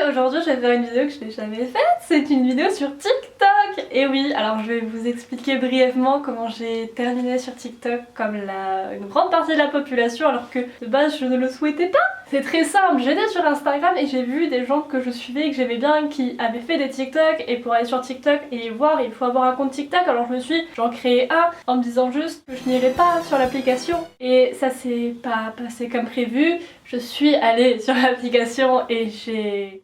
aujourd'hui je vais faire une vidéo que je n'ai jamais faite, c'est une vidéo sur TikTok. Et oui, alors je vais vous expliquer brièvement comment j'ai terminé sur TikTok comme une grande partie de la population alors que de base je ne le souhaitais pas. C'est très simple, j'étais sur Instagram et j'ai vu des gens que je suivais et que j'aimais bien qui avaient fait des TikTok, et pour aller sur TikTok et les voir il faut avoir un compte TikTok, alors j'en créé un en me disant juste que je n'irais pas sur l'application et ça s'est pas passé comme prévu. Je suis allée sur l'application et j'ai...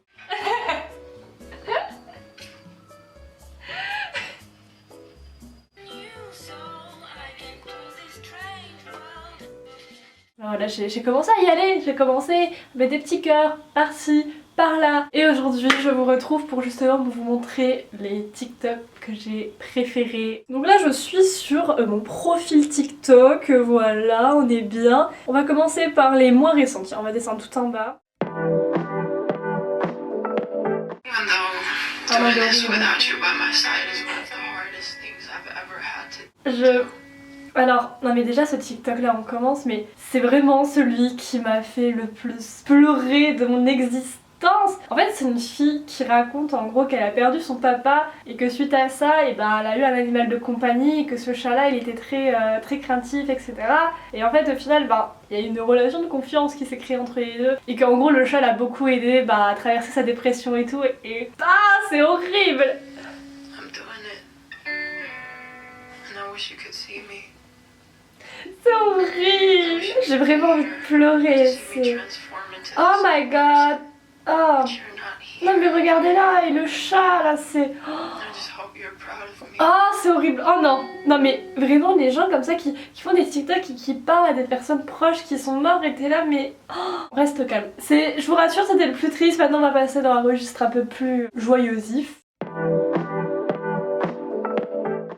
Voilà, j'ai commencé à y aller, j'ai commencé à mettre des petits cœurs par-ci, par-là. Et aujourd'hui, je vous retrouve pour justement vous montrer les TikTok que j'ai préférés. Donc là, je suis sur mon profil TikTok, voilà, on est bien. On va commencer par les moins récents, tiens, on va descendre tout en bas. Alors, non mais déjà ce TikTok là on commence, mais c'est vraiment celui qui m'a fait le plus pleurer de mon existence. En fait c'est une fille qui raconte en gros qu'elle a perdu son papa et que suite à ça, et ben, elle a eu un animal de compagnie et que ce chat là il était très craintif, etc. Et en fait au final il y a une relation de confiance qui s'est créée entre les deux et qu'en gros le chat l'a beaucoup aidé à traverser sa dépression et tout, et c'est horrible. C'est horrible. J'ai vraiment envie de pleurer. Oh my god. Oh. Non mais regardez là, et le chat là, c'est... Oh, c'est horrible. Oh non. Non mais vraiment les gens comme ça qui font des TikTok et qui parlent à des personnes proches qui sont mortes, et t'es là mais... Oh, reste calme. Je vous rassure, c'était le plus triste. Maintenant on va passer dans un registre un peu plus joyeusif.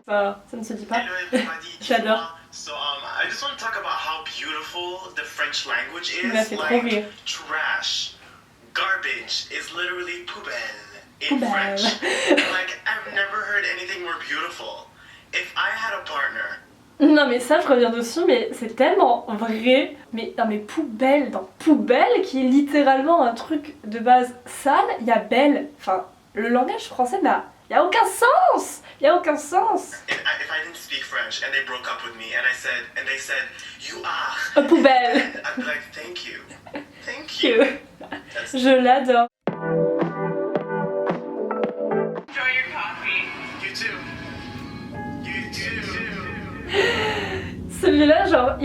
Ça ne se dit pas. J'adore. So I just want to talk about how beautiful the French language is. Like trash, garbage is literally poubelle in French. Like I've never heard anything more beautiful. If I had a partner. Non mais ça je reviens dessus, mais c'est tellement vrai. Mais non mais poubelle, dans poubelle qui est littéralement un truc de base sale, il y a belle. Enfin le langage français il y a aucun sens. Il y a aucun sens. If I didn't speak French and they broke up with me and they said you are a poubelle, I'd be like thank you. Thank you. Je l'adore. Enjoy your coffee. You too. You too. Celui-là genre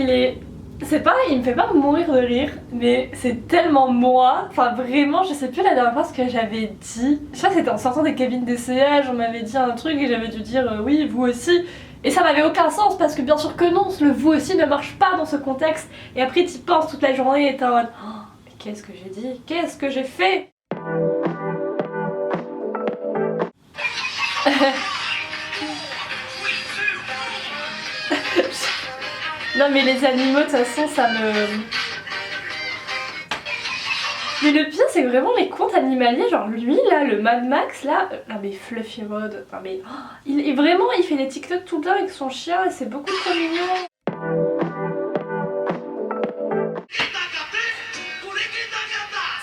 c'est pas, il me fait pas mourir de rire, mais c'est tellement moi. Enfin vraiment, je sais plus la dernière fois ce que j'avais dit. Je crois que c'était en sortant des cabines d'essayage, on m'avait dit un truc et j'avais dû dire oui, vous aussi. Et ça m'avait aucun sens parce que bien sûr que non, le vous aussi ne marche pas dans ce contexte. Et après t'y penses toute la journée et t'es en mode oh, mais qu'est-ce que j'ai dit? Qu'est-ce que j'ai fait? Non mais les animaux de toute façon ça me... Mais le pire c'est que vraiment les contes animaliers, genre lui là, le Mad Max là, non mais Fluffy Road, non mais... il fait des TikTok tout le temps avec son chien et c'est beaucoup trop mignon.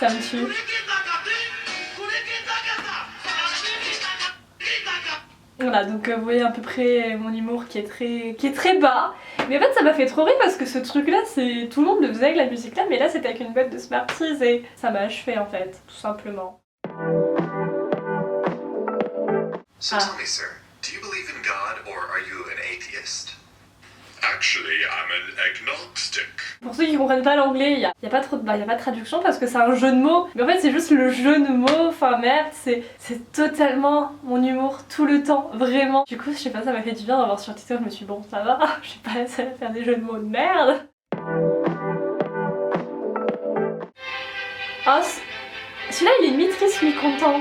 Ça me tue. Voilà, donc vous voyez à peu près mon humour qui est très bas. Mais en fait ça m'a fait trop rire parce que ce truc là, tout le monde le faisait avec la musique là, mais là c'était avec une boîte de Smarties et ça m'a achevé en fait, tout simplement. So tell me, sir, do you believe in God or are you an atheist? Actually, I'm an agnostic. Pour ceux qui comprennent pas l'anglais, il y a pas de traduction parce que c'est un jeu de mots. Mais en fait c'est juste le jeu de mots, enfin merde, c'est totalement mon humour tout le temps, vraiment. Du coup je sais pas, ça m'a fait du bien d'avoir sur TikTok, je me suis dit bon ça va, je suis pas la seule à faire des jeux de mots de merde. Oh, celui-là il est mi-triste, mi-content.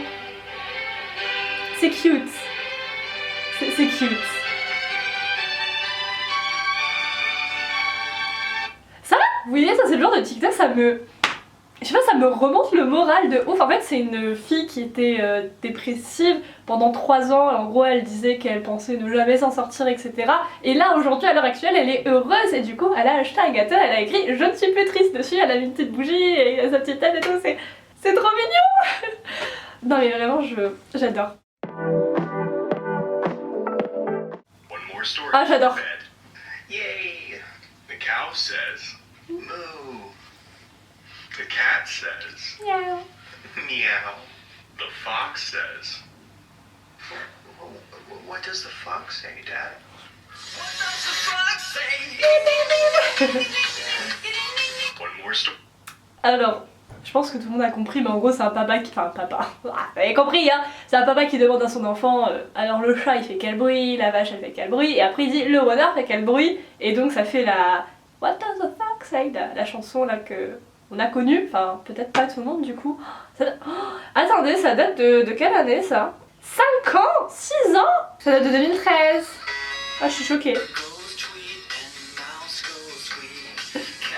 C'est cute. C'est cute. Vous voyez, ça c'est le genre de TikTok, ça me... Je sais pas, ça me remonte le moral de ouf. En fait c'est une fille qui était dépressive pendant 3 ans. En gros elle disait qu'elle pensait ne jamais s'en sortir, etc. Et là aujourd'hui à l'heure actuelle elle est heureuse et du coup elle a acheté un gâteau, elle a écrit je ne suis plus triste dessus, elle a mis une petite bougie et sa petite tête et tout, c'est trop mignon. Non mais vraiment, j'adore. One more story. Ah, j'adore. for bed. Yay! The cow says, moo. The cat says, Miaou. meow. The fox says, what does the fox say, Dad? What does the fox say? One more story. Alors, je pense que tout le monde a compris, mais en gros c'est un papa qui... Enfin, papa, vous avez compris hein. C'est un papa qui demande à son enfant, alors le chat il fait quel bruit, la vache elle fait quel bruit, et après il dit le renard fait quel bruit, et donc ça fait la... What does the fox say, la chanson là que on a connue, enfin peut-être pas tout le monde du coup. Attendez, ça date de quelle année ça? 5 ans? 6 ans? Ça date de 2013. Ah je suis choquée.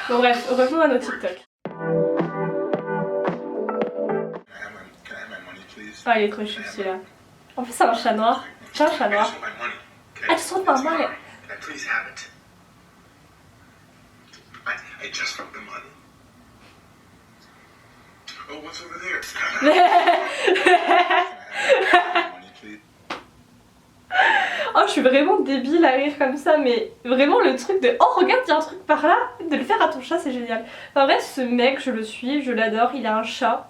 Bon bref, revenons à nos TikTok. Ah il est trop chou celui-là. En plus c'est un chat noir. C'est un chat noir. I just want my money. Can I please have it? I just want the money. Oh, what's over there? Oh je suis vraiment débile à rire comme ça, mais vraiment le truc de oh regarde il y a un truc par là, de le faire à ton chat c'est génial. Enfin bref ce mec je le suis, je l'adore, il a un chat,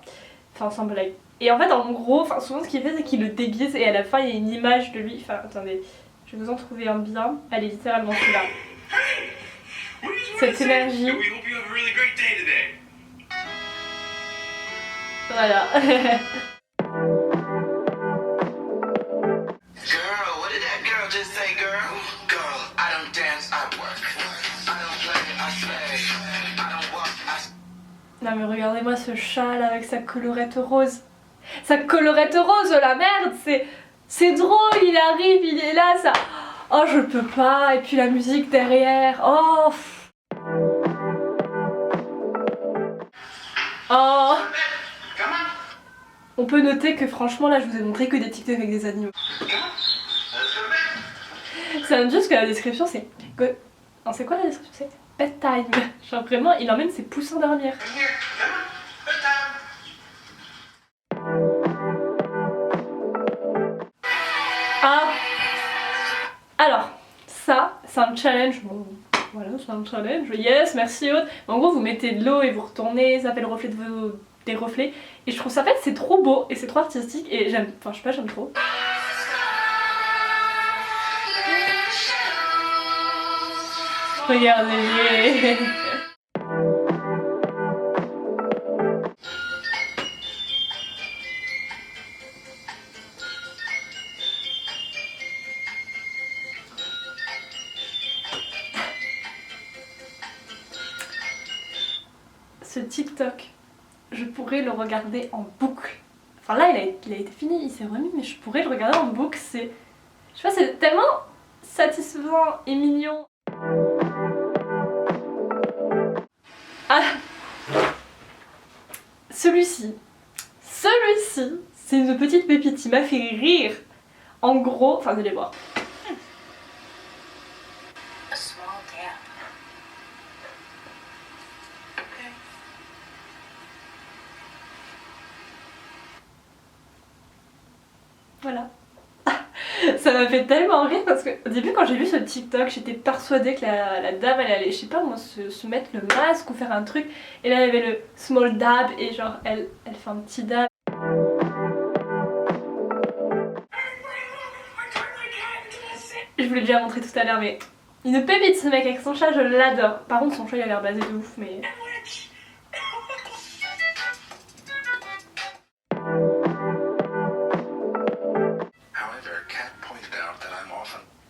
enfin sans blague. Et en fait en gros, enfin souvent ce qu'il fait c'est qu'il le déguise et à la fin il y a une image de lui, enfin attendez, je vais vous en trouver un bien, elle est littéralement celui-là. Cette énergie. Voilà. Non mais regardez-moi ce chat là avec sa colorette rose. Sa colorette rose, la merde, c'est drôle, il arrive, il est là, ça... Oh je peux pas, et puis la musique derrière, oh oh. On peut noter que franchement là je vous ai montré que des TikTok avec des animaux. Ça me dit juste que la description c'est... Non c'est quoi la description? C'est bedtime. Genre vraiment il emmène ses poussins dormir. Ah. Alors ça c'est un challenge. Bon, voilà c'est un challenge. Yes merci Aude. En gros vous mettez de l'eau et vous retournez, ça fait le reflet de des reflets. Et je trouve ça en fait c'est trop beau et c'est trop artistique et j'aime, enfin je sais pas j'aime trop. Regardez. Ce TikTok, je pourrais le regarder en boucle. Enfin là il a été fini, il s'est remis, mais je pourrais le regarder en boucle, c'est... Je sais pas, c'est tellement satisfaisant et mignon. Ah, celui-ci, c'est une petite pépite, il m'a fait rire. En gros, enfin vous allez voir. Voilà. Ça m'a fait tellement rire parce que au début quand j'ai lu ce TikTok j'étais persuadée que la dame elle allait, je sais pas moi, se mettre le masque ou faire un truc, et là il y avait le small dab et genre elle fait un petit dab. Je vous l'ai déjà montré tout à l'heure mais une pépite ce mec avec son chat, je l'adore. Par contre son chat il a l'air basé de ouf mais...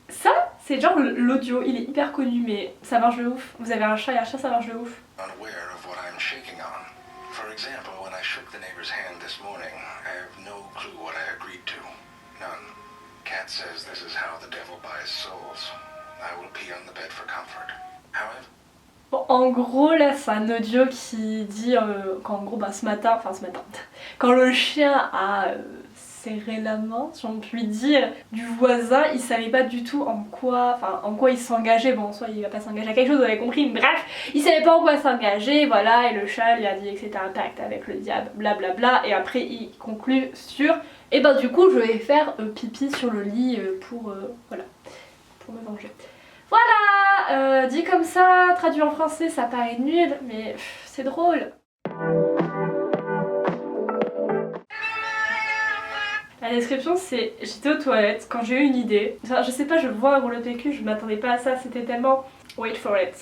Ça, c'est genre l'audio, il est hyper connu mais ça marche de ouf. Vous avez un chat et un chat ça marche de ouf. Bon, en gros là c'est un audio qui dit qu'en gros bah ce matin, quand le chien a serrer la main, si on peut dire, du voisin. Il savait pas du tout en quoi il s'engageait. Bon, en soi, il va pas s'engager à quelque chose, vous avez compris. Bref, il savait pas en quoi s'engager, voilà. Et le chat lui a dit que c'était un pacte avec le diable, blablabla. Et après, il conclut sur... Et ben du coup, je vais faire pipi sur le lit pour me venger. Voilà, dit comme ça, traduit en français, ça paraît nul, mais c'est drôle. La description c'est: j'étais aux toilettes quand j'ai eu une idée. Enfin, je sais pas, je vois un gros PQ, je m'attendais pas à ça, c'était tellement... Wait for it.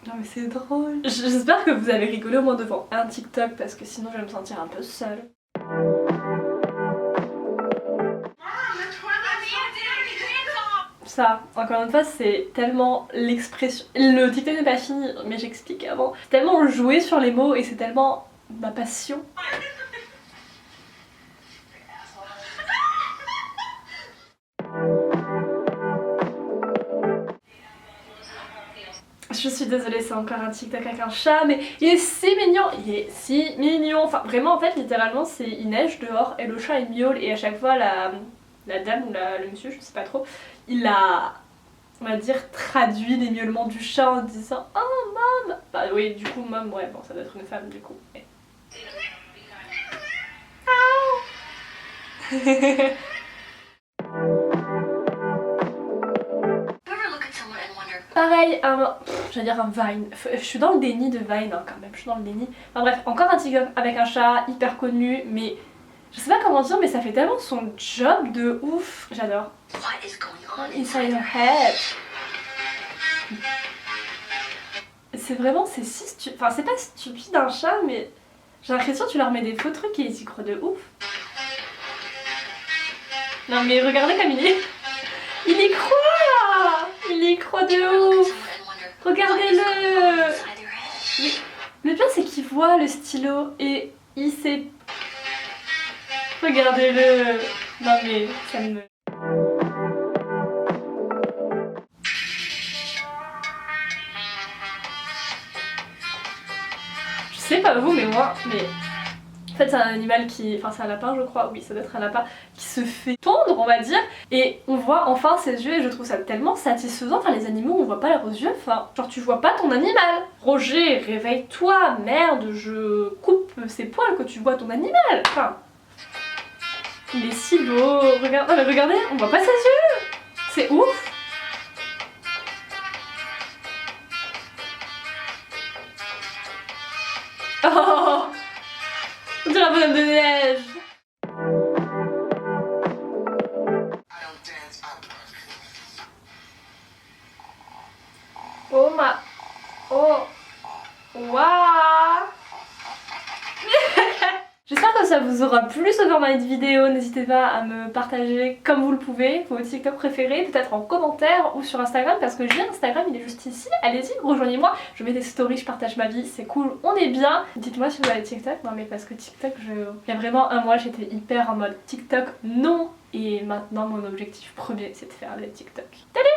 Non mais c'est drôle. J'espère que vous avez rigolé au moins devant un TikTok parce que sinon je vais me sentir un peu seule. Ça, encore une fois, c'est tellement l'expression... Le TikTok n'est pas fini, mais j'explique avant. C'est tellement joué sur les mots et c'est tellement ma passion. Je suis désolée, c'est encore un TikTok avec un chat, mais il est si mignon, il est si mignon. Enfin, vraiment, en fait, littéralement, il neige dehors et le chat il miaule et à chaque fois, la dame ou le monsieur, je sais pas trop, il a, on va dire, traduit les miaulements du chat en disant « Oh, mom !» Bah oui, du coup, mom, ouais, bon, ça doit être une femme, du coup. Mais... Pareil, j'allais dire un Vine. Je suis dans le déni de Vine, hein, quand même, je suis dans le déni. Enfin bref, encore un TikTok avec un chat, hyper connu, mais je sais pas comment dire, mais ça fait tellement son job de ouf. J'adore. What is going on inside your head? C'est vraiment, c'est si stupide. Enfin, c'est pas stupide un chat, mais j'ai l'impression que tu leur mets des faux trucs et ils y croient de ouf. Non, mais regardez comme il est. Il y croit! Il y croit de ouf! Regardez-le! Le pire c'est qu'il voit le stylo et il sait... Regardez-le! Non mais ça me... Je sais pas vous mais moi, mais... En fait c'est un animal qui... Enfin c'est un lapin je crois, oui ça doit être un lapin qui se fait tondre on va dire et on voit enfin ses yeux et je trouve ça tellement satisfaisant. Enfin les animaux on voit pas leurs yeux, enfin genre tu vois pas ton animal. Roger réveille-toi, merde je coupe ses poils que tu vois ton animal. Enfin il est si beau, regarde... Non mais regardez, on voit pas ses yeux. C'est ouf. Oh on dirait un bonhomme de neige. Oh ma... Oh... Waouh. J'espère que ça vous aura plu ce format de vidéo, n'hésitez pas à me partager comme vous le pouvez vos TikTok préférés, peut-être en commentaire ou sur Instagram parce que j'ai Instagram, il est juste ici, allez-y, rejoignez-moi, je mets des stories, je partage ma vie, c'est cool, on est bien. Dites-moi si vous avez TikTok, non mais parce que TikTok, il y a vraiment un mois j'étais hyper en mode TikTok non et maintenant mon objectif premier c'est de faire des TikTok. Salut!